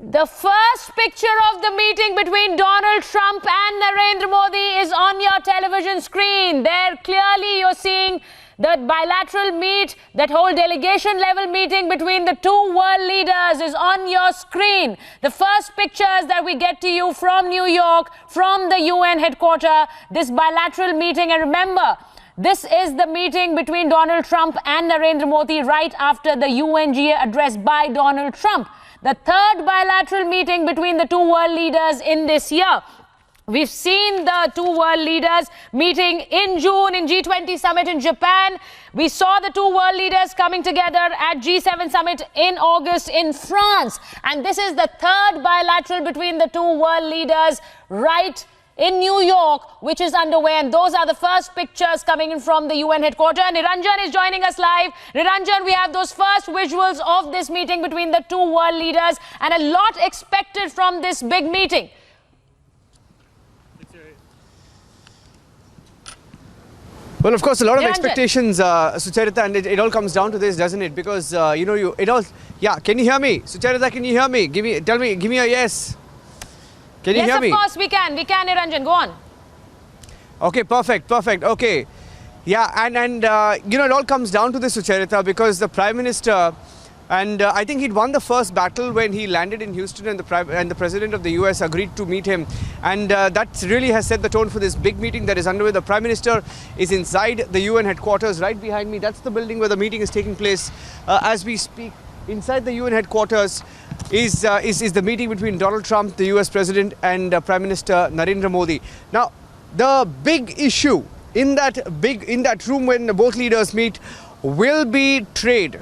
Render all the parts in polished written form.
The first picture of the meeting between Donald Trump and Narendra Modi is on your television screen. There clearly you're seeing the bilateral meet, that whole delegation level meeting between the two world leaders is on your screen. The first pictures that we get to you from New York, from the UN headquarters, this bilateral meeting. And remember, this is the meeting between Donald Trump and Narendra Modi right after the UNGA address by Donald Trump. The third bilateral meeting between the two world leaders in this year. We've seen the two world leaders meeting in June in G20 summit in Japan. We saw the two world leaders coming together at G7 summit in August in France. And this is the third bilateral between the two world leaders right in New York, which is underway. And those are the first pictures coming in from the UN headquarters. Niranjan is joining us live. Niranjan, we have those first visuals of this meeting between the two world leaders and a lot expected from this big meeting. Well, of course, a lot of expectations, Sucharita, and it all comes down to this, doesn't it? Because, yeah, can you hear me? Sucharita, can you hear me? Give me a yes. Can you hear me? Yes, of course, we can, Niranjan, go on. Okay, perfect, okay. Yeah, and it all comes down to this, Sucharita, because the Prime Minister, and I think he'd won the first battle when he landed in Houston and the President of the US agreed to meet him. And that really has set the tone for this big meeting that is underway. The Prime Minister is inside the UN headquarters right behind me. That's the building where the meeting is taking place as we speak. Inside the UN headquarters is the meeting between Donald Trump, the US President, and Prime Minister Narendra Modi. Now, the big issue in that room when both leaders meet will be trade.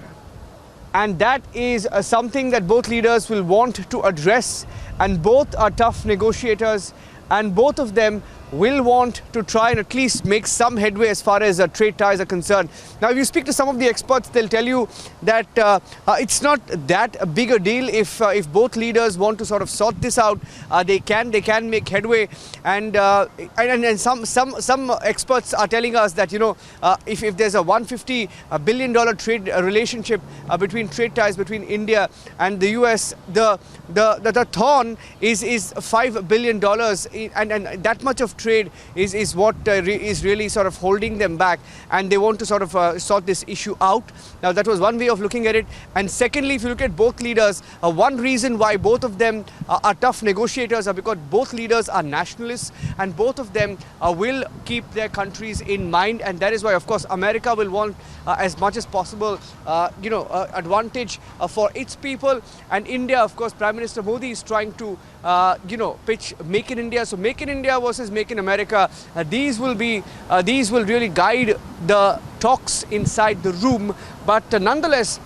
And that is something that both leaders will want to address, and both are tough negotiators, and both of them will want to try and at least make some headway as far as trade ties are concerned. Now, if you speak to some of the experts, they'll tell you that it's not that big a deal. If both leaders want to sort of sort this out, they can make headway. And some experts are telling us that if there's a $150 billion trade relationship between trade ties between India and the US, the thorn is $5 billion, and that much of trade is what is really sort of holding them back, and they want to sort of sort this issue out. Now, that was one way of looking at it. And secondly, if you look at both leaders, one reason why both of them are tough negotiators are because both leaders are nationalists, and both of them will keep their countries in mind. And that is why, of course, America will want as much as possible advantage for its people. And India, of course, Prime Minister Modi is trying to pitch Make in India. So Make in India versus Make in America, these will really guide the talks inside the room. But nonetheless,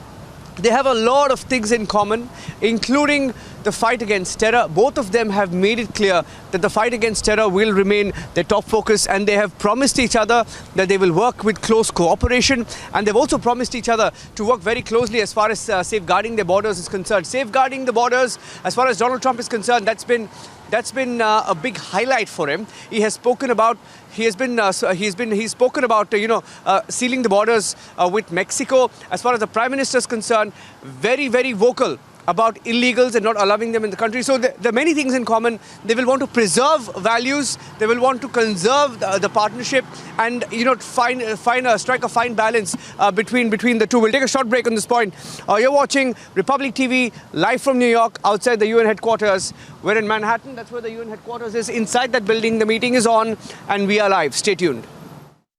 they have a lot of things in common, including the fight against terror. Both of them have made it clear that the fight against terror will remain their top focus, and they have promised each other that they will work with close cooperation, and they've also promised each other to work very closely as far as safeguarding their borders is concerned. Safeguarding the borders, as far as Donald Trump is concerned, that's been a big highlight for him. He has spoken about he's spoken about sealing the borders with Mexico. As far as the Prime Minister is concerned, very, very vocal about illegals and not allowing them in the country. So there are many things in common. They will want to preserve values. They will want to conserve the partnership, and strike a fine balance between the two. We'll take a short break on this point. You're watching Republic TV live from New York, outside the UN headquarters. We're in Manhattan. That's where the UN headquarters is. Inside that building, the meeting is on, and we are live. Stay tuned.